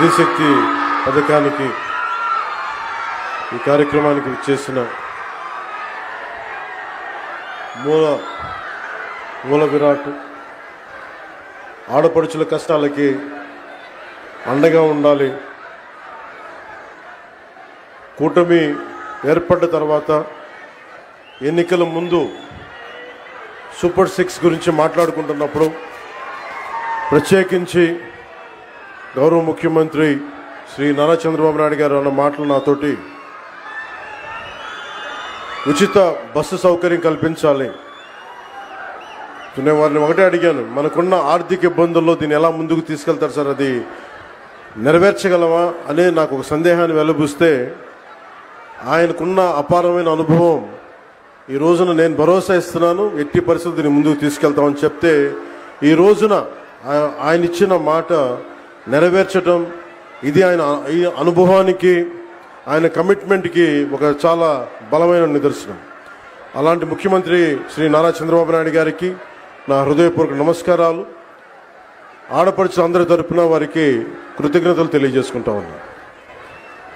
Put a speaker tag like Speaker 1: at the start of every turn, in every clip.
Speaker 1: స్త్రీశక్తి పథకానికి ఈ కార్యక్రమానికి చేసిన మూల విరాట్ ఆడపడుచుల కష్టాలకి అండగా ఉండాలి. కూటమి ఏర్పడ్డ తర్వాత ఎన్నికల ముందు సూపర్ 6 గురించి మాట్లాడుకుంటున్నప్పుడు ప్రత్యేకించి గౌరవ ముఖ్యమంత్రి శ్రీ నారా చంద్రబాబు నాయుడు గారు అన్న మాటలు నాతోటి ఉచిత బస్సు సౌకర్యం కల్పించాలి. నేను వారిని ఒకటే అడిగాను, మనకున్న ఆర్థిక ఇబ్బందుల్లో దీన్ని ఎలా ముందుకు తీసుకెళ్తారు సార్, అది నెరవేర్చగలమా అనే నాకు ఒక సందేహాన్ని వెలుబుస్తే ఆయనకున్న అపారమైన అనుభవం ఈ రోజున నేను భరోసా ఇస్తున్నాను, ఎట్టి పరిస్థితిని ముందుకు తీసుకెళ్తామని చెప్తే ఈ రోజున ఆయన ఇచ్చిన మాట నెరవేర్చడం ఇది ఆయన ఈ అనుభవానికి ఆయన కమిట్మెంట్కి ఒక చాలా బలమైన నిదర్శనం. అలాంటి ముఖ్యమంత్రి శ్రీ నారా చంద్రబాబు నాయుడు గారికి నా హృదయపూర్వక నమస్కారాలు. ఆడపడుచు అందరి తరపున వారికి కృతజ్ఞతలు తెలియజేసుకుంటా ఉన్నాను.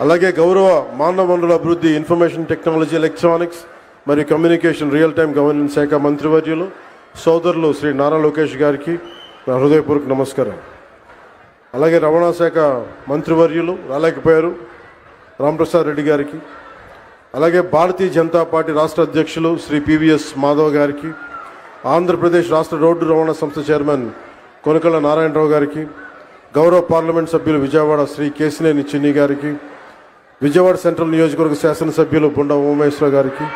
Speaker 1: అలాగే గౌరవ మానవ వనరుల అభివృద్ధి, ఇన్ఫర్మేషన్ టెక్నాలజీ, ఎలక్ట్రానిక్స్ మరియు కమ్యూనికేషన్, రియల్ టైం గవర్నెన్స్ శాఖ మంత్రివర్యులు సోదరులు శ్రీ నారా లోకేష్ గారికి నా హృదయపూర్వక నమస్కారం. అలాగే రవాణా శాఖ మంత్రివర్యులు రాలేకపోయారు రాంప్రసాద్ రెడ్డి గారికి, అలాగే భారతీయ జనతా పార్టీ రాష్ట్ర అధ్యక్షులు శ్రీ పివిఎస్ మాధవ్ గారికి, ఆంధ్రప్రదేశ్ రాష్ట్ర రోడ్డు రవాణా సంస్థ చైర్మన్ కొనకళ్ళ నారాయణరావు గారికి, గౌరవ పార్లమెంట్ సభ్యులు విజయవాడ శ్రీ కేసినేని చిన్ని గారికి, విజయవాడ సెంట్రల్ నియోజకవర్గ శాసనసభ్యులు బుండ ఉమేశ్వర గారికి,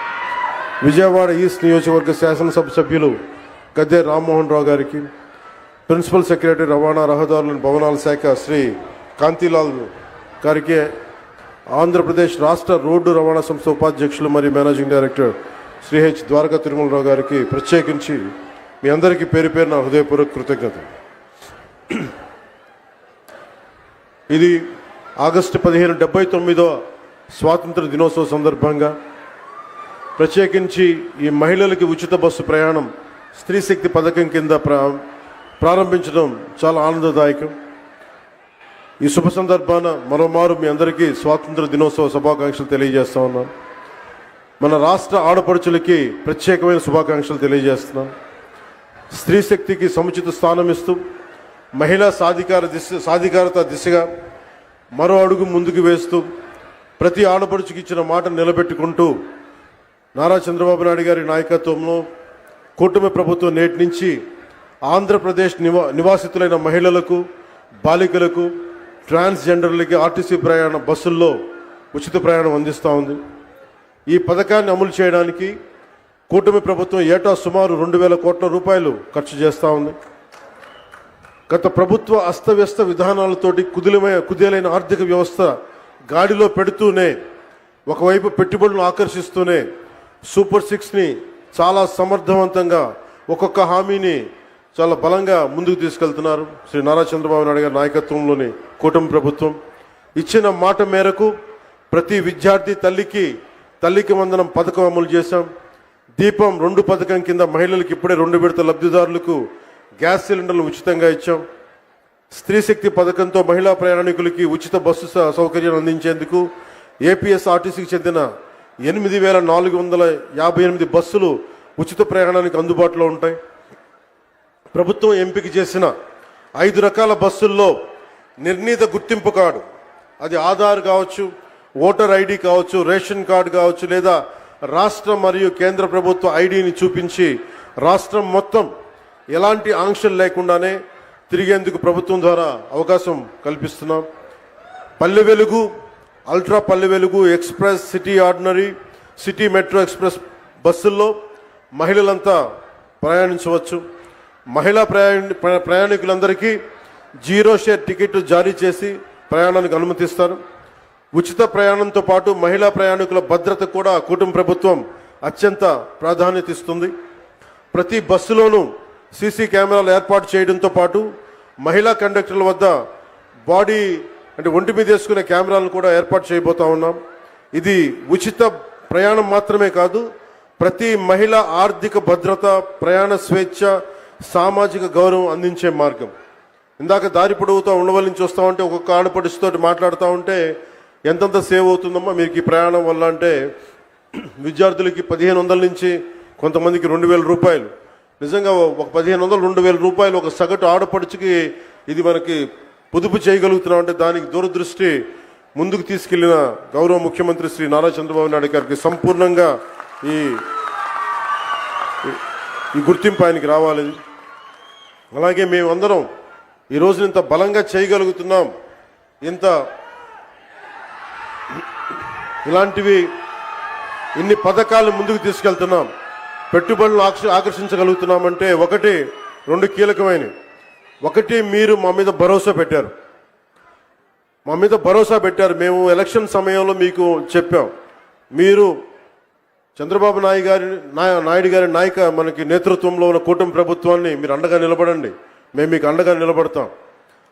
Speaker 1: విజయవాడ ఈస్ట్ నియోజకవర్గ శాసనసభ సభ్యులు గద్దె రామ్మోహన్ రావు గారికి, ప్రిన్సిపల్ సెక్రటరీ రవాణా రహదారుల భవనాల శాఖ శ్రీ కాంతిలాల్ గారికి, ఆంధ్రప్రదేశ్ రాష్ట్ర రోడ్డు రవాణా సంస్థ ఉపాధ్యక్షులు మరియు managing director Shri H Dwaraka Tirumala Rao గారికి ప్రత్యేకించి మీ అందరికీ పేరు పేరు నా హృదయపూర్వక కృతజ్ఞతలు. ఇది ఆగస్టు 15 79వ స్వాతంత్ర దినోత్సవ సందర్భంగా ప్రత్యేకించి ఈ మహిళలకి ఉచిత బస్సు ప్రయాణం స్త్రీ శక్తి పథకం కింద ప్రారంభించడం చాలా ఆనందదాయకం. ఈ శుభ సందర్భాన మరోమారు మీ అందరికీ స్వాతంత్ర దినోత్సవ శుభాకాంక్షలు తెలియజేస్తా ఉన్నాను. మన రాష్ట్ర ఆడపడుచులకి ప్రత్యేకమైన శుభాకాంక్షలు తెలియజేస్తున్నాను. స్త్రీ శక్తికి సముచిత స్థానం ఇస్తూ మహిళా సాధికారత దిశగా మరో అడుగు ముందుకు వేస్తూ ప్రతి ఆడపడుచుకి ఇచ్చిన మాట నిలబెట్టుకుంటూ నారా చంద్రబాబు నాయుడు గారి నాయకత్వంలో కూటమి ప్రభుత్వం నేటి నుంచి ఆంధ్రప్రదేశ్ నివాసితులైన మహిళలకు, బాలికలకు, ట్రాన్స్జెండర్లకి ఆర్టీసీ బస్సుల్లో ఉచిత ప్రయాణం అందిస్తూ ఉంది. ఈ పథకాన్ని అమలు చేయడానికి కూటమి ప్రభుత్వం ఏటా సుమారు 2000 కోట్ల రూపాయలు ఖర్చు చేస్తూ ఉంది. గత ప్రభుత్వ అస్తవ్యస్త విధానాలతోటి కుదేలైన ఆర్థిక వ్యవస్థ గాడిలో పెడుతూనే, ఒకవైపు పెట్టుబడులను ఆకర్షిస్తూనే సూపర్ 6ని చాలా సమర్థవంతంగా ఒక్కొక్క హామీని చాలా బలంగా ముందుకు తీసుకెళ్తున్నారు శ్రీ నారా చంద్రబాబు నాయుడు గారి నాయకత్వంలోని కూటమి ప్రభుత్వం. ఇచ్చిన మాట మేరకు ప్రతి విద్యార్థి తల్లికి వందనం పథకం అమలు చేశాం. దీపం 2 పథకం కింద మహిళలకు ఇప్పుడే 2 విడత లబ్ధిదారులకు గ్యాస్ సిలిండర్లు ఉచితంగా ఇచ్చాం. స్త్రీ శక్తి పథకంతో మహిళా ప్రయాణికులకి ఉచిత బస్సు సౌకర్యం అందించేందుకు ఏపీఎస్ఆర్టీసీకి చెందిన 8458 బస్సులు ఉచిత ప్రయాణానికి అందుబాటులో ఉంటాయి. ప్రభుత్వం ఎంపిక చేసిన 5 రకాల బస్సుల్లో నిర్ణీత గుర్తింపు కార్డు, అది ఆధార్ కావచ్చు, ఓటర్ ఐడి కావచ్చు, రేషన్ కార్డు కావచ్చు, లేదా రాష్ట్ర మరియు కేంద్ర ప్రభుత్వ ఐడిని చూపించి రాష్ట్రం మొత్తం ఎలాంటి ఆంక్షలు లేకుండానే తిరిగేందుకు ప్రభుత్వం ద్వారా అవకాశం కల్పిస్తున్నాం. Palle Velugu, ultra Palle Velugu, express, city ordinary, city metro express బస్సుల్లో మహిళలంతా ప్రయాణించవచ్చు. మహిళా ప్రయాణికులందరికీ 0 షేర్ టికెట్ జారీ చేసి ప్రయాణానికి అనుమతిస్తారు. ఉచిత ప్రయాణంతో పాటు మహిళా ప్రయాణికుల భద్రత కూడా కూటమి ప్రభుత్వం అత్యంత ప్రాధాన్యత ఇస్తుంది. ప్రతి బస్సులోనూ సీసీ కెమెరాలు ఏర్పాటు చేయడంతో పాటు మహిళా కండక్టర్ల వద్ద ఒంటి మీద వేసుకునే కెమెరాలను కూడా ఏర్పాటు చేయబోతా ఉన్నాం. ఇది ఉచిత ప్రయాణం మాత్రమే కాదు, ప్రతి మహిళ ఆర్థిక భద్రత, ప్రయాణ స్వేచ్ఛ, సామాజిక గౌరవం అందించే మార్గం. ఇందాక దారి పొడవుతా ఉండవల్లి నుంచి వస్తూ ఉంటే ఒక్కొక్క ఆడపడుచుతో మాట్లాడుతూ ఉంటే ఎంతంత సేవ్ అవుతుందమ్మా మీకు ఈ ప్రయాణం వల్ల అంటే విద్యార్థులకి 1500 నుంచి కొంతమందికి 2000 రూపాయలు. నిజంగా ఒక 1500 2000 రూపాయలు ఒక సగటు ఆడపడుచుకి ఇది మనకి పొదుపు చేయగలుగుతున్నాం అంటే దానికి దూరదృష్టి ముందుకు తీసుకెళ్లిన గౌరవ ముఖ్యమంత్రి శ్రీ నారా చంద్రబాబు నాయుడు గారికి సంపూర్ణంగా ఈ గుర్తింపు ఆయనకి రావాలి. అలాగే మేమందరం ఈ రోజు ఇంత బలంగా చేయగలుగుతున్నాం, ఇంత ఇలాంటివి ఇన్ని పథకాలను ముందుకు తీసుకెళ్తున్నాం, పెట్టుబడులు ఆకర్షించగలుగుతున్నామంటే ఒకటి 2 కీలకమైనవి. ఒకటి మీరు మా మీద భరోసా పెట్టారు, మేము ఎలక్షన్ సమయంలో మీకు చెప్పాం, మీరు చంద్రబాబు నాయుడు గారి మనకి నేతృత్వంలో ఉన్న కూటమి ప్రభుత్వాన్ని మీరు అండగా నిలబడండి, మేము మీకు అండగా నిలబడతాం.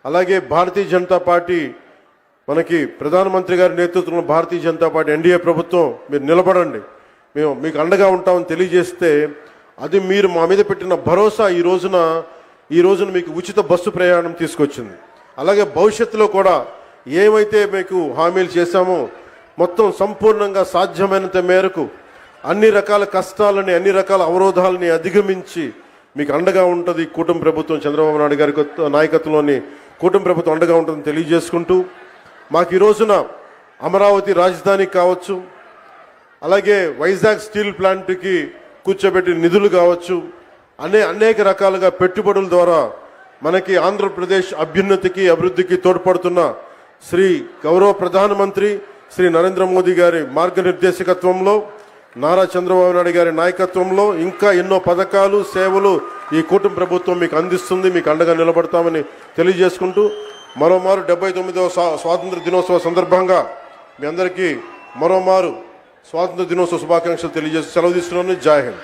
Speaker 1: అలాగే భారతీయ జనతా పార్టీ మనకి ప్రధానమంత్రి గారి నేతృత్వంలో భారతీయ జనతా పార్టీ ఎన్డీఏ ప్రభుత్వం మీరు నిలబడండి, మేము మీకు అండగా ఉంటామని తెలియజేస్తే అది మీరు మా మీద పెట్టిన భరోసా ఈ రోజున మీకు ఉచిత బస్సు ప్రయాణం తీసుకొచ్చింది. అలాగే భవిష్యత్తులో కూడా ఏమైతే మీకు హామీలు చేశామో మొత్తం సంపూర్ణంగా సాధ్యమైనంత మేరకు అన్ని రకాల కష్టాలని అన్ని రకాల అవరోధాలని అధిగమించి మీకు అండగా ఉంటుంది కూటమి ప్రభుత్వం, చంద్రబాబు నాయుడు గారి నాయకత్వంలోని కూటమి ప్రభుత్వం అండగా ఉంటుందని తెలియజేసుకుంటూ మాకు ఈ రోజున అమరావతి రాజధాని కావచ్చు, అలాగే వైజాగ్ స్టీల్ ప్లాంట్కి కూర్చోబెట్టిన నిధులు కావచ్చు, అనేక రకాలుగా పెట్టుబడుల ద్వారా మనకి ఆంధ్రప్రదేశ్ అభ్యున్నతికి అభివృద్ధికి తోడ్పడుతున్న శ్రీ గౌరవ ప్రధానమంత్రి శ్రీ నరేంద్ర మోదీ గారి మార్గనిర్దేశకత్వంలో, నారా చంద్రబాబు నాయుడు గారి నాయకత్వంలో ఇంకా ఎన్నో పథకాలు సేవలు ఈ కూటమి ప్రభుత్వం మీకు అందిస్తుంది, మీకు అండగా నిలబడతామని తెలియజేసుకుంటూ మరోమారు 79వ స్వాతంత్ర దినోత్సవ సందర్భంగా మీ అందరికీ మరోమారు స్వాతంత్ర దినోత్సవ శుభాకాంక్షలు తెలియజేసి సెలవు తీసుకున్నాను. జై హింద్.